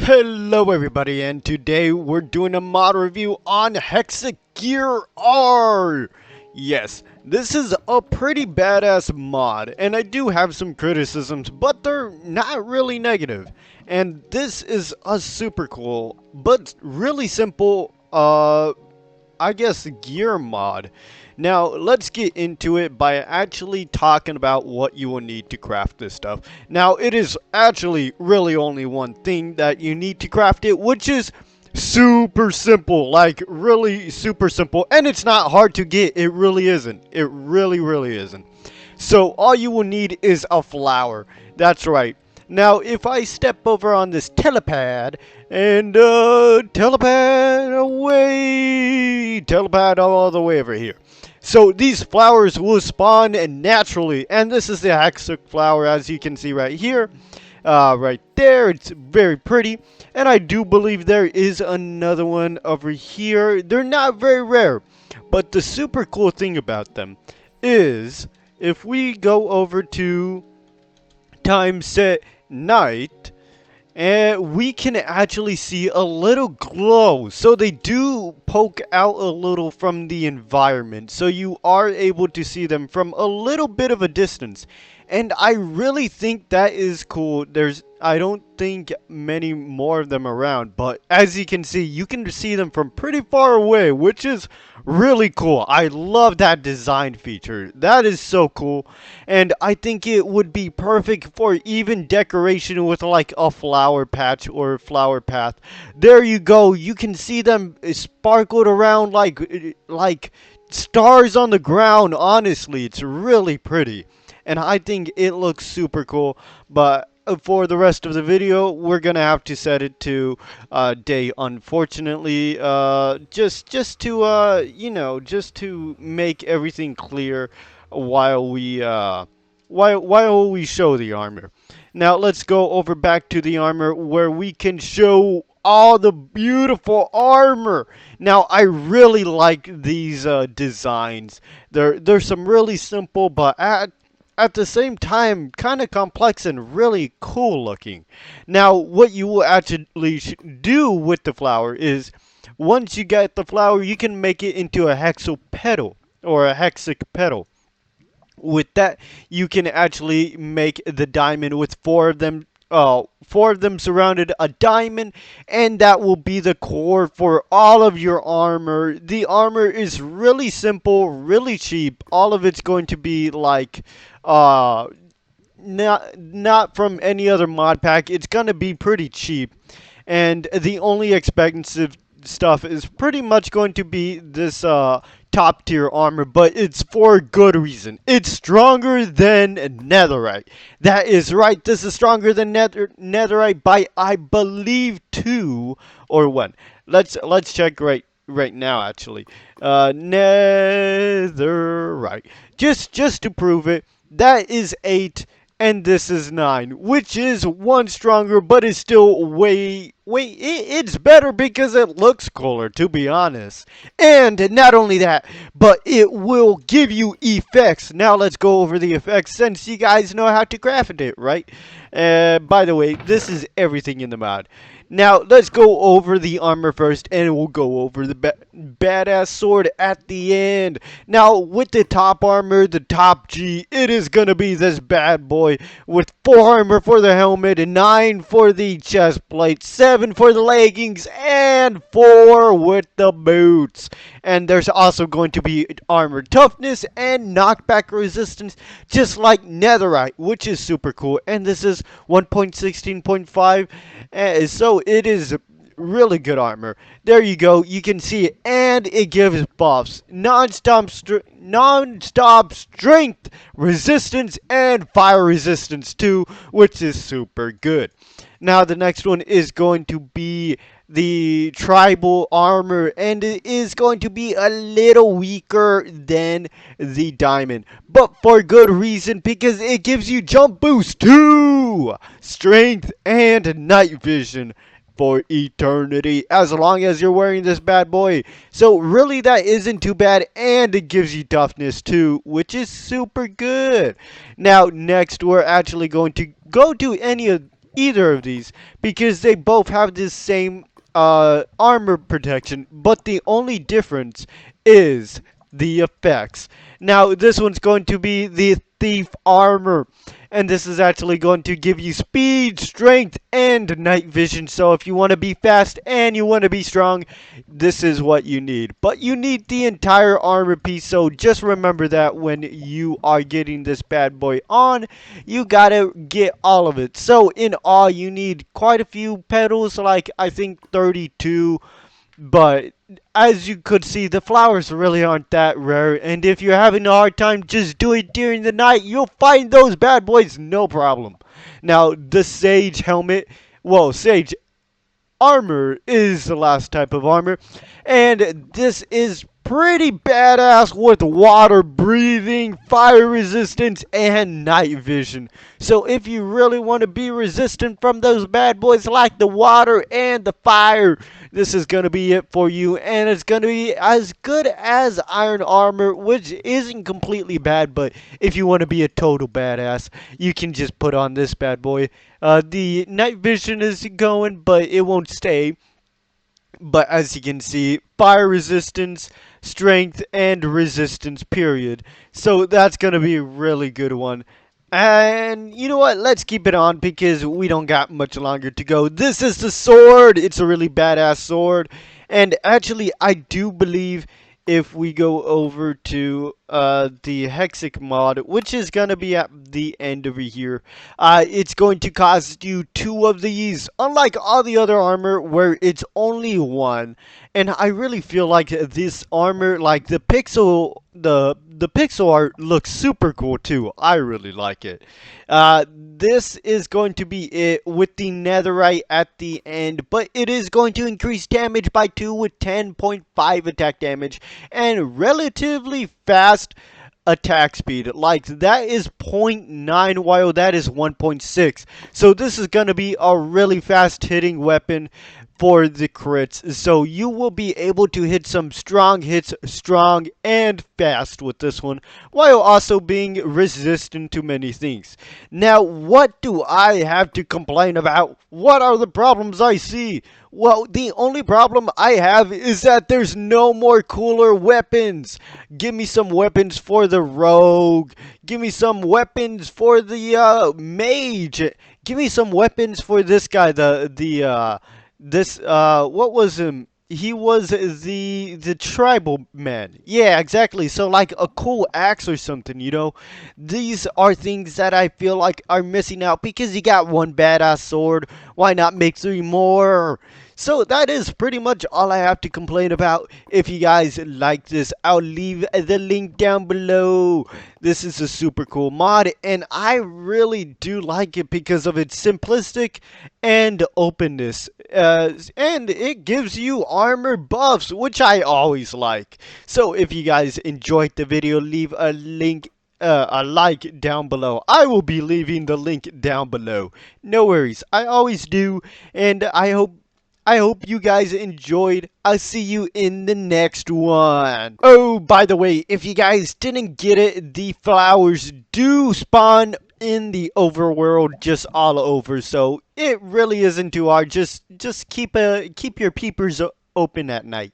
Hello everybody, and today we're doing a mod review on Hexxit Gear R! Yes, this is a pretty badass mod, and I do have some criticisms, but they're not really negative. And this is a super cool, but really simple, I guess, gear mod. Now, let's get into it by actually talking about what you will need to craft this stuff. Now, it is actually really only one thing that you need to craft it, which is super simple, like really super simple. And it's not hard to get, it really isn't. It really isn't. So, all you will need is a flower. That's right. Now, if I step over on this telepad and telepad away, telepad all the way over here. So these flowers will spawn naturally, and this is the Hexxit flower, as you can see right here, right there. It's very pretty, and I do believe there is another one over here. They're not very rare, but the super cool thing about them is if we go over to time set night, and we can actually see a little glow. So they do poke out a little from the environment, so you are able to see them from a little bit of a distance. And I really think that is cool. I don't think many more of them around, but as you can see them from pretty far away, which is really cool. I love that design feature. That is so cool, and I think it would be perfect for even decoration with like a flower patch or flower path. There you go. You can see them sparkled around like stars on the ground. Honestly, it's really pretty. And I think it looks super cool, but for the rest of the video, we're gonna have to set it to day, unfortunately, just to just to make everything clear while we show the armor. Now let's go over back to the armor where we can show all the beautiful armor. Now I really like these designs. They're some really simple, but at the same time, kind of complex and really cool looking. Now, what you will actually do with the flower is, once you get the flower, you can make it into a hexo petal or a hexic petal. With that, you can actually make the diamond with four of them surrounded a diamond, and that will be the core for all of your armor. The armor is really simple, really cheap. All of it's going to be like uh not from any other mod pack. It's gonna be pretty cheap, and the only expensive stuff is pretty much going to be this top tier armor, but it's for a good reason. It's stronger than netherite. That is right. This is stronger than netherite by, I believe, 2 or 1. Let's check right now, actually. Netherite. Just to prove it. That is 8, and this is 9, which is 1 stronger, but it's still it's better because it looks cooler, to be honest. And not only that, but it will give you effects. Now let's go over the effects, since you guys know how to craft it, right? By the way, this is everything in the mod. Now, let's go over the armor first, and we'll go over the badass sword at the end. Now, with the top armor, the top G, it is going to be this bad boy with 4 armor for the helmet, and 9 for the chest plate, 7 for the leggings, and 4 with the boots. And there's also going to be armor toughness and knockback resistance, just like netherite, which is super cool. And this is 1.16.5, so it is really good armor. There you go. You can see it, and it gives buffs: non-stop strength, resistance, and fire resistance too, which is super good. Now the next one is going to be the tribal armor, and it is going to be a little weaker than the diamond, but for good reason, because it gives you jump boost too, strength, and night vision for eternity, as long as you're wearing this bad boy. So really, that isn't too bad, and it gives you toughness too, which is super good. Now next, we're actually going to go to either of these because they both have this same armor protection, but the only difference is the effects. Now, this one's going to be the Thief Armor, and this is actually going to give you speed, strength, and night vision. So if you want to be fast and you want to be strong, this is what you need. But you need the entire armor piece, so just remember that when you are getting this bad boy on, you gotta get all of it. So in all, you need quite a few petals, like I think 32, but as you could see, the flowers really aren't that rare, and if you're having a hard time, just do it during the night. You'll find those bad boys no problem. Now, the Sage helmet, well, Sage armor is the last type of armor, and this is pretty badass with water breathing, fire resistance, and night vision. So if you really want to be resistant from those bad boys like the water and the fire, this is going to be it for you, and it's going to be as good as iron armor, which isn't completely bad, but if you want to be a total badass, you can just put on this bad boy. The night vision is going, but it won't stay. But as you can see, fire resistance, strength, and resistance, period. So that's going to be a really good one. And you know what? Let's keep it on because we don't got much longer to go. This is the sword. It's a really badass sword. And actually, I do believe if we go over to the Hexxit mod, which is going to be at the end over here, it's going to cost you 2 of these, unlike all the other armor where it's only 1. And I really feel like this armor, like the pixel art looks super cool too. I really like it. This is going to be it with the netherite at the end, but it is going to increase damage by 2 with 10.5 attack damage and relatively fast attack speed. Like that is 0.9 while that is 1.6. So this is going to be a really fast hitting weapon for the crits. So you will be able to hit some strong hits strong and fast with this one while also being resistant to many things. Now, what do I have to complain about? What are the problems I see? Well, the only problem I have is that there's no more cooler weapons. Give me some weapons for the rogue. Give me some weapons for the mage. Give me some weapons for this guy, what was him? He was the tribal man. Yeah, exactly. So like a cool axe or something, you know. These are things that I feel like are missing out because you got one badass sword. Why not make 3 more? So that is pretty much all I have to complain about. If you guys like this, I'll leave the link down below. This is a super cool mod, and I really do like it because of its simplistic and openness. And it gives you armor buffs, which I always like. So if you guys enjoyed the video, leave a like down below. I will be leaving the link down below. No worries, I always do, and I hope you guys enjoyed. I'll see you in the next one. Oh, by the way, if you guys didn't get it, the flowers do spawn in the overworld just all over. So it really isn't too hard. Just keep your peepers open at night.